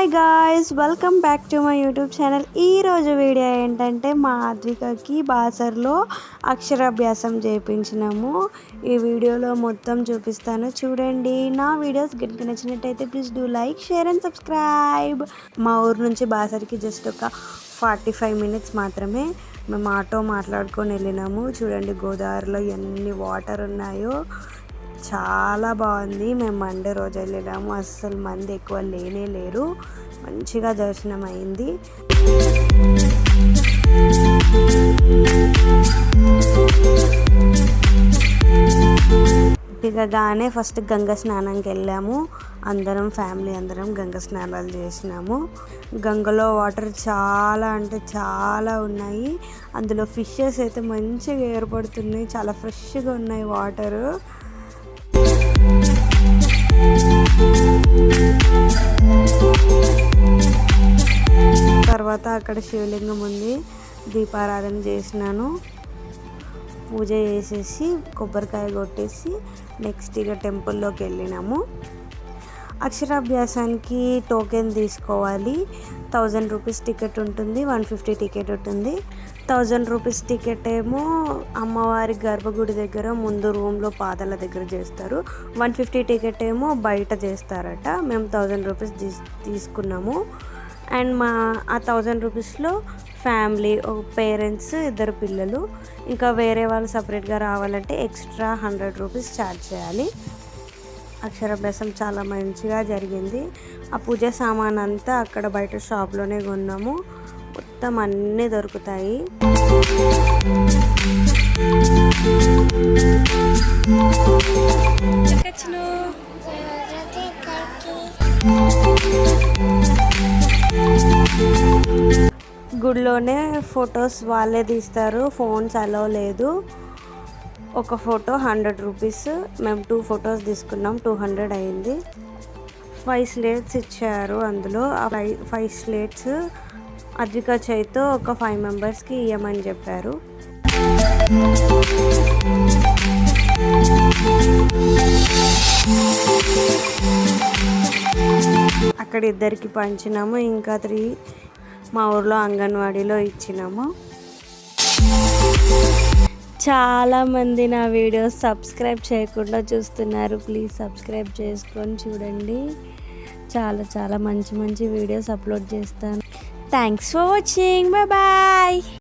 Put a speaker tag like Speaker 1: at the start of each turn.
Speaker 1: Hi guys, welcome back to my YouTube channel. ఈరోజు video ఏంటంటే మా ఆద్వికకి బాసర్లో అక్షరాభ్యాసం చేయించినాము. ఈ వీడియోలో మొత్తం చూపిస్తాను, చూడండి. నా వీడియోస్ గట్టిగా నచ్చినట్టయితే please do like, share and subscribe. మా ఊరు నుంచి బాసర్కి జస్ట్ ఒక 45 మినిట్స్ మాత్రమే. మేము ఆటో మాట్లాడుకొని వెళ్ళినాము. చూడండి గోదావరిలో ఎన్ని వాటర్ ఉన్నాయో, చాలా బాగుంది. మేము మండే రోజు వెళ్ళాము, అస్సలు మంది ఎక్కువ లేనే లేరు. మంచిగా దర్శనం అయింది. దిగగానే ఫస్ట్ గంగ స్నానంకి వెళ్ళాము. అందరం ఫ్యామిలీ అందరం గంగ స్నానాలు చేసినాము. గంగలో వాటర్ చాలా అంటే చాలా ఉన్నాయి. అందులో ఫిషెస్ అయితే మంచిగా ఏర్పడుతున్నాయి, చాలా ఫ్రెష్గా ఉన్నాయి వాటరు. తర్వాత అక్కడ శివలింగం ఉంది, దీపారాధన చేసినాను. పూజ చేసేసి కొబ్బరికాయ కొట్టేసి నెక్స్ట్ ఇక టెంపుల్లోకి వెళ్ళినాము. అక్షరాభ్యాసానికి టోకెన్ తీసుకోవాలి. 1000 రూపీస్ టికెట్ ఉంటుంది, 150 టికెట్ ఉంటుంది. 1000 రూపీస్ టికెట్ ఏమో అమ్మవారి గర్భగుడి దగ్గర ముందు రూమ్లో పాదాల దగ్గర చేస్తారు. 150 టికెట్ ఏమో బయట చేస్తారట. మేము 1000 రూపీస్ తీసుకున్నాము. అండ్ ఆ 1000 రూపీస్లో ఫ్యామిలీ, పేరెంట్స్, 2 పిల్లలు, ఇంకా వేరే వాళ్ళు సపరేట్గా రావాలంటే ఎక్స్ట్రా 100 రూపీస్ ఛార్జ్ చేయాలి. అక్షరాభ్యాసం చాలా మంచిగా జరిగింది. ఆ పూజ సామాన్ అంతా అక్కడ బయట షాప్లోనే కొన్నాము. మొత్తం అన్నీ దొరుకుతాయి. గుడిలోనే ఫొటోస్ వాళ్ళే తీస్తారు, ఫోన్స్ అలో లేదు. ఒక ఫోటో 100 రూపీస్. మేము 2 ఫొటోస్ తీసుకున్నాం, 200 అయింది. 5 స్లేట్స్ ఇచ్చారు. అందులో ఆ 5 స్లేట్స్ అద్విక చైతో ఒక 5 మెంబర్స్కి ఇవ్వమని చెప్పారు. అక్కడ 2కి పంచినాము, ఇంకా 3 మా ఊర్లో అంగన్వాడీలో ఇచ్చినాము. చాలామంది నా వీడియోస్ సబ్స్క్రైబ్ చేయకుండా చూస్తున్నారు. ప్లీజ్ సబ్స్క్రైబ్ చేసుకొని చూడండి. చాలా మంచి వీడియోస్ అప్లోడ్ చేస్తాను. Thanks for watching. బాయ్.